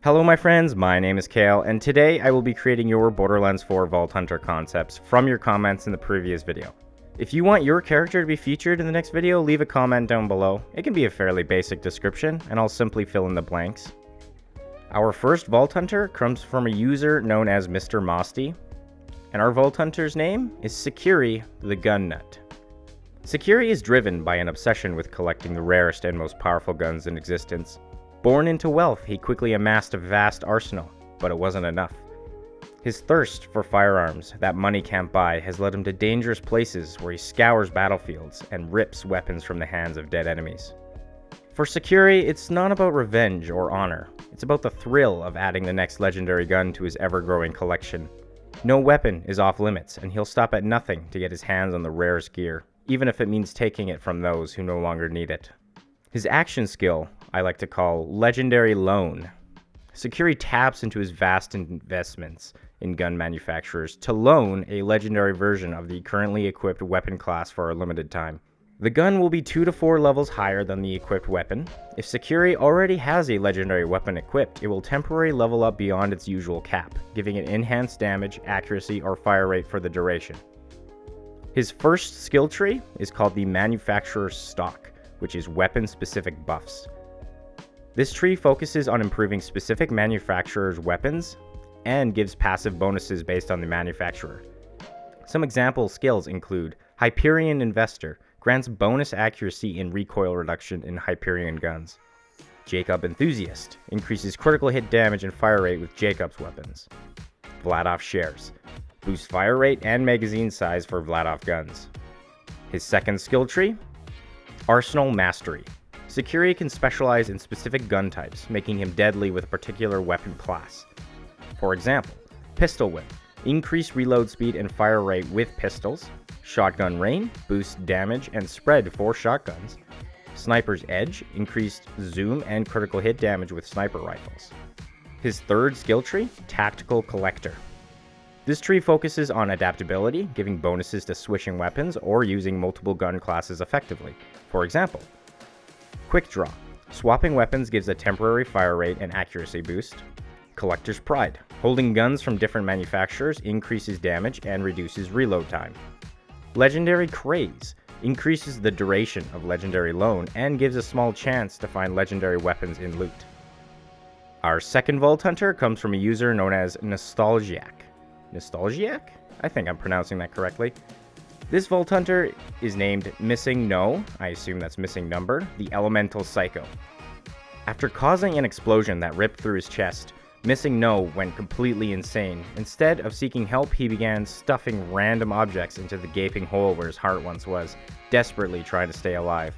Hello my friends, my name is Kale, and today I will be creating your Borderlands 4 Vault Hunter concepts from your comments in the previous video. If you want your character to be featured in the next video, leave a comment down below. It can be a fairly basic description, and I'll simply fill in the blanks. Our first Vault Hunter comes from a user known as Mr. Mosty, and our Vault Hunter's name is Sicuri the Gun Nut. Sicuri is driven by an obsession with collecting the rarest and most powerful guns in existence. Born into wealth, he quickly amassed a vast arsenal, but it wasn't enough. His thirst for firearms that money can't buy has led him to dangerous places where he scours battlefields and rips weapons from the hands of dead enemies. For Sicuri, it's not about revenge or honor. It's about the thrill of adding the next legendary gun to his ever-growing collection. No weapon is off limits, and he'll stop at nothing to get his hands on the rarest gear, even if it means taking it from those who no longer need it. His action skill, I like to call Legendary Loan. Sicuri taps into his vast investments in gun manufacturers to loan a legendary version of the currently equipped weapon class for a limited time. The gun will be 2 to 4 levels higher than the equipped weapon. If Sicuri already has a legendary weapon equipped, it will temporarily level up beyond its usual cap, giving it enhanced damage, accuracy, or fire rate for the duration. His first skill tree is called the Manufacturer's Stock, which is weapon-specific buffs. This tree focuses on improving specific manufacturers' weapons and gives passive bonuses based on the manufacturer. Some example skills include Hyperion Investor, grants bonus accuracy and recoil reduction in Hyperion guns. Jacob Enthusiast, increases critical hit damage and fire rate with Jacob's weapons. Vladov Shares, boosts fire rate and magazine size for Vladov guns. His second skill tree, Arsenal Mastery. Sicuri can specialize in specific gun types, making him deadly with a particular weapon class. For example, Pistol Whip, increased reload speed and fire rate with pistols. Shotgun Rain, boosts damage and spread for shotguns. Sniper's Edge, increased zoom and critical hit damage with sniper rifles. His third skill tree, Tactical Collector. This tree focuses on adaptability, giving bonuses to switching weapons or using multiple gun classes effectively. For example, Quick Draw, swapping weapons gives a temporary fire rate and accuracy boost. Collector's Pride, holding guns from different manufacturers increases damage and reduces reload time. Legendary Craze, increases the duration of Legendary Loan and gives a small chance to find legendary weapons in loot. Our second Vault Hunter comes from a user known as Nostalgiac. Nostalgiac? I think I'm pronouncing that correctly. This Vault Hunter is named Missing No, I assume that's missing number, the Elemental Psycho. After causing an explosion that ripped through his chest, Missing No went completely insane. Instead of seeking help, he began stuffing random objects into the gaping hole where his heart once was, desperately trying to stay alive.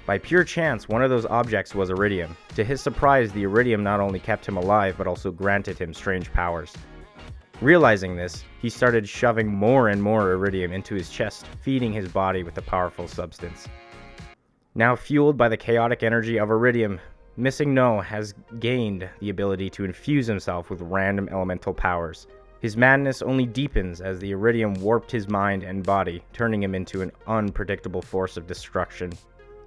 By pure chance, one of those objects was iridium. To his surprise, the iridium not only kept him alive, but also granted him strange powers. Realizing this, he started shoving more and more iridium into his chest, feeding his body with the powerful substance. Now fueled by the chaotic energy of iridium, Missing No has gained the ability to infuse himself with random elemental powers. His madness only deepens as the iridium warped his mind and body, turning him into an unpredictable force of destruction.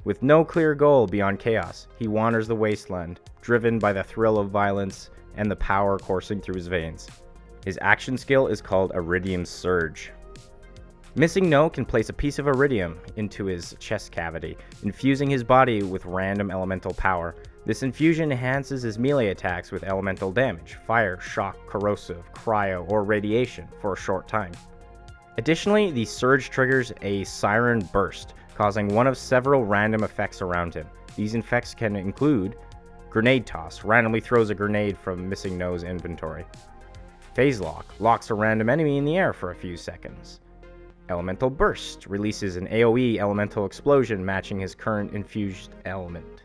With no clear goal beyond chaos, he wanders the wasteland, driven by the thrill of violence and the power coursing through his veins. His action skill is called Iridium Surge. Missing No can place a piece of iridium into his chest cavity, infusing his body with random elemental power. This infusion enhances his melee attacks with elemental damage, fire, shock, corrosive, cryo, or radiation for a short time. Additionally, the surge triggers a Siren Burst, causing one of several random effects around him. These effects can include Grenade Toss, randomly throws a grenade from Missing No's inventory. Phase Lock, locks a random enemy in the air for a few seconds. Elemental Burst, releases an AoE elemental explosion matching his current infused element.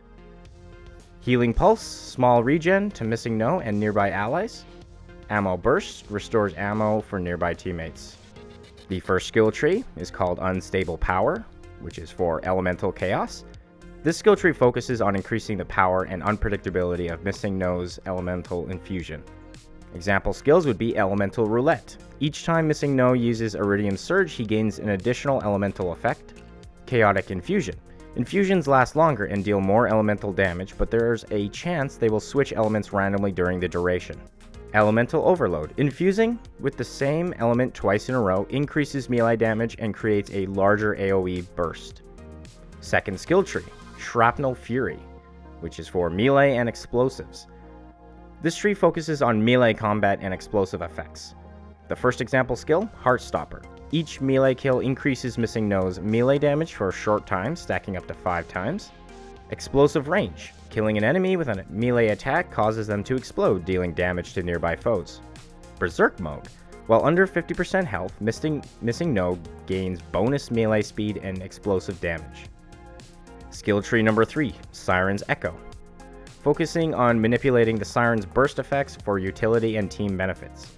Healing Pulse, small regen to Missing No and nearby allies. Ammo Burst, restores ammo for nearby teammates. The first skill tree is called Unstable Power, which is for Elemental Chaos. This skill tree focuses on increasing the power and unpredictability of Missing No's elemental infusion. Example skills would be Elemental Roulette. Each time Missing No uses Iridium Surge, he gains an additional elemental effect. Chaotic Infusion. Infusions last longer and deal more elemental damage, but there's a chance they will switch elements randomly during the duration. Elemental Overload. Infusing with the same element twice in a row increases melee damage and creates a larger AoE burst. Second skill tree, Shrapnel Fury, which is for melee and explosives. This tree focuses on melee combat and explosive effects. The first example skill, Heartstopper. Each melee kill increases Missing No's melee damage for a short time, stacking up to 5 times. Explosive Range. Killing an enemy with a melee attack causes them to explode, dealing damage to nearby foes. Berserk Mode. While under 50% health, Missing No gains bonus melee speed and explosive damage. Skill tree number 3, Siren's Echo. Focusing on manipulating the Siren's burst effects for utility and team benefits.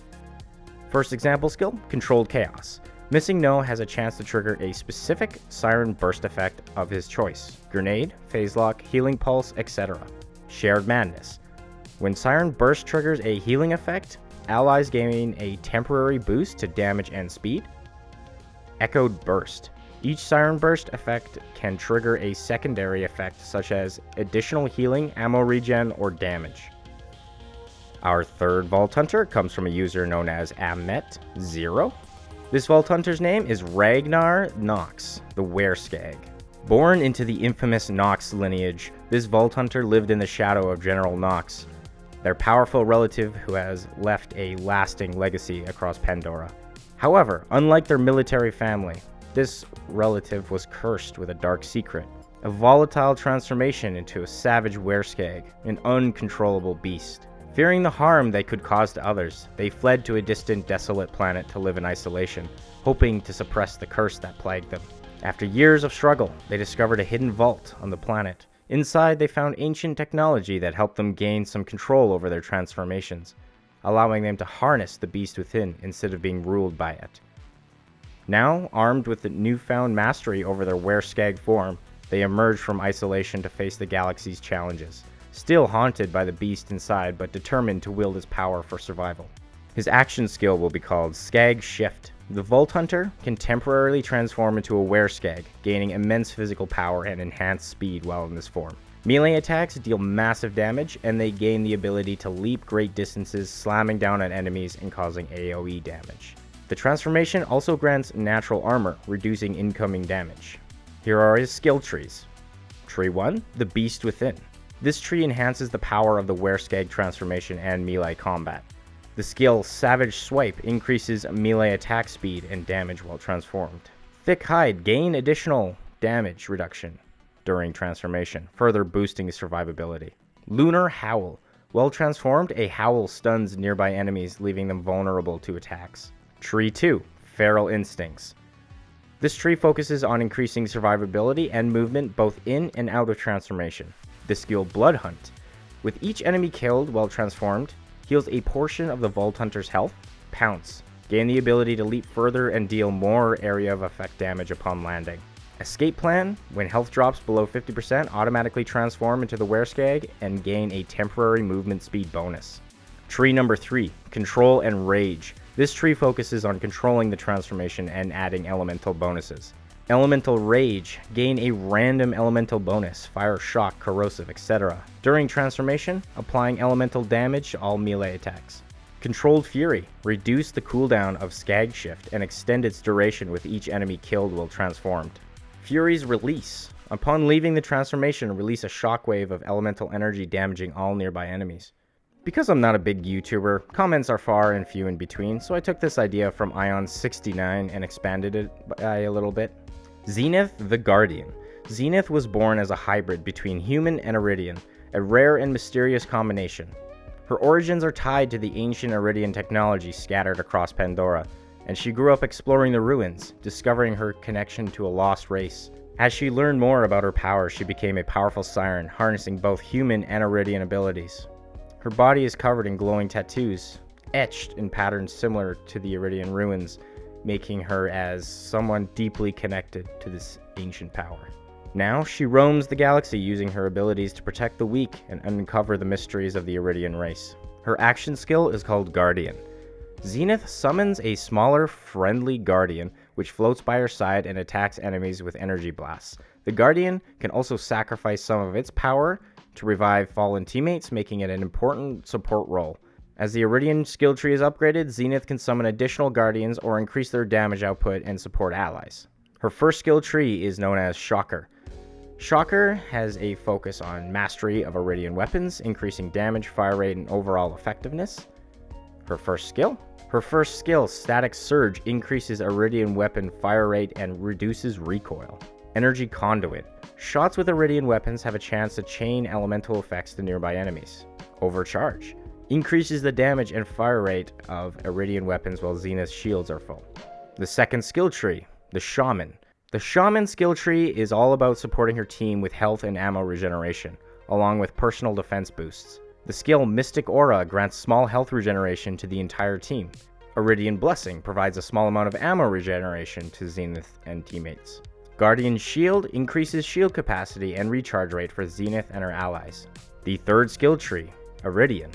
First example skill, Controlled Chaos. Missing No has a chance to trigger a specific Siren burst effect of his choice. Grenade, Phase Lock, Healing Pulse, etc. Shared Madness. When Siren Burst triggers a healing effect, allies gain a temporary boost to damage and speed. Echoed Burst. Each Siren Burst effect can trigger a secondary effect such as additional healing, ammo regen, or damage. Our third Vault Hunter comes from a user known as Amet0. This Vault Hunter's name is Ragnar Knoxx, the wereskag. Born into the infamous Knoxx lineage, this Vault Hunter lived in the shadow of General Knoxx, their powerful relative who has left a lasting legacy across Pandora. However, unlike their military family, this relative was cursed with a dark secret, a volatile transformation into a savage wereskag, an uncontrollable beast. Fearing the harm they could cause to others, they fled to a distant, desolate planet to live in isolation, hoping to suppress the curse that plagued them. After years of struggle, they discovered a hidden vault on the planet. Inside, they found ancient technology that helped them gain some control over their transformations, allowing them to harness the beast within instead of being ruled by it. Now, armed with the newfound mastery over their wereskag form, they emerge from isolation to face the galaxy's challenges, still haunted by the beast inside but determined to wield his power for survival. His action skill will be called Skag Shift. The Vault Hunter can temporarily transform into a wereskag, gaining immense physical power and enhanced speed while in this form. Melee attacks deal massive damage, and they gain the ability to leap great distances, slamming down on enemies and causing AoE damage. The transformation also grants natural armor, reducing incoming damage. Here are his skill trees. Tree 1, the Beast Within. This tree enhances the power of the wereskag transformation and melee combat. The skill Savage Swipe increases melee attack speed and damage while transformed. Thick Hide gain additional damage reduction during transformation, further boosting survivability. Lunar Howl. While transformed, a howl stuns nearby enemies, leaving them vulnerable to attacks. Tree 2, Feral Instincts. This tree focuses on increasing survivability and movement both in and out of transformation. The skill Blood Hunt. With each enemy killed while transformed, heals a portion of the Vault Hunter's health. Pounce. Gain the ability to leap further and deal more area of effect damage upon landing. Escape Plan. When health drops below 50%, automatically transform into the wereskag and gain a temporary movement speed bonus. Tree number 3, Control and Rage. This tree focuses on controlling the transformation and adding elemental bonuses. Elemental Rage. Gain a random elemental bonus, fire, shock, corrosive, etc. during transformation, applying elemental damage to all melee attacks. Controlled Fury. Reduce the cooldown of Skag Shift and extend its duration with each enemy killed while transformed. Fury's Release. Upon leaving the transformation, release a shockwave of elemental energy damaging all nearby enemies. Because I'm not a big YouTuber, comments are far and few in between, so I took this idea from Ion69 and expanded it by a little bit. Zenith the Guardian. Zenith was born as a hybrid between human and Iridian, a rare and mysterious combination. Her origins are tied to the ancient Iridian technology scattered across Pandora, and she grew up exploring the ruins, discovering her connection to a lost race. As she learned more about her power, she became a powerful siren, harnessing both human and Iridian abilities. Her body is covered in glowing tattoos, etched in patterns similar to the Iridian ruins, making her as someone deeply connected to this ancient power. Now, she roams the galaxy using her abilities to protect the weak and uncover the mysteries of the Iridian race. Her action skill is called Guardian. Zenith summons a smaller, friendly Guardian, which floats by her side and attacks enemies with energy blasts. The Guardian can also sacrifice some of its power to revive fallen teammates, making it an important support role. As the Iridian skill tree is upgraded, Zenith can summon additional Guardians or increase their damage output and support allies. Her first skill tree is known as Shocker. Shocker has a focus on mastery of Iridian weapons, increasing damage, fire rate, and overall effectiveness. Her first skill, Static Surge, increases Iridian weapon fire rate and reduces recoil. Energy Conduit. Shots with Iridian weapons have a chance to chain elemental effects to nearby enemies. Overcharge. Increases the damage and fire rate of Iridian weapons while Zenith's shields are full. The second skill tree, the Shaman. The Shaman skill tree is all about supporting her team with health and ammo regeneration, along with personal defense boosts. The skill Mystic Aura grants small health regeneration to the entire team. Iridian Blessing provides a small amount of ammo regeneration to Zenith and teammates. Guardian Shield increases shield capacity and recharge rate for Zenith and her allies. The third skill tree, Iridian.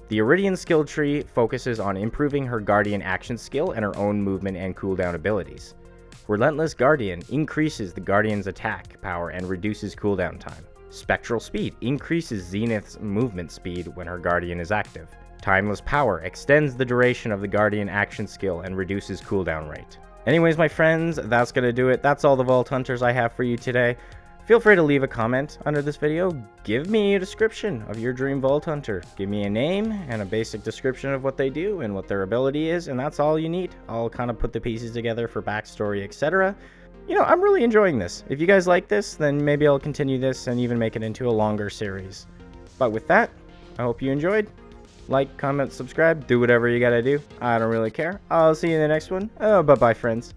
The Iridian skill tree focuses on improving her Guardian action skill and her own movement and cooldown abilities. Relentless Guardian increases the Guardian's attack power and reduces cooldown time. Spectral Speed increases Zenith's movement speed when her Guardian is active. Timeless Power extends the duration of the Guardian action skill and reduces cooldown rate. Anyways, my friends, that's going to do it. That's all the Vault Hunters I have for you today. Feel free to leave a comment under this video. Give me a description of your dream Vault Hunter. Give me a name and a basic description of what they do and what their ability is, and that's all you need. I'll kind of put the pieces together for backstory, etc. You know, I'm really enjoying this. If you guys like this, then maybe I'll continue this and even make it into a longer series. But with that, I hope you enjoyed. Like, comment, subscribe, do whatever you gotta do. I don't really care. I'll see you in the next one. Oh, bye-bye, friends.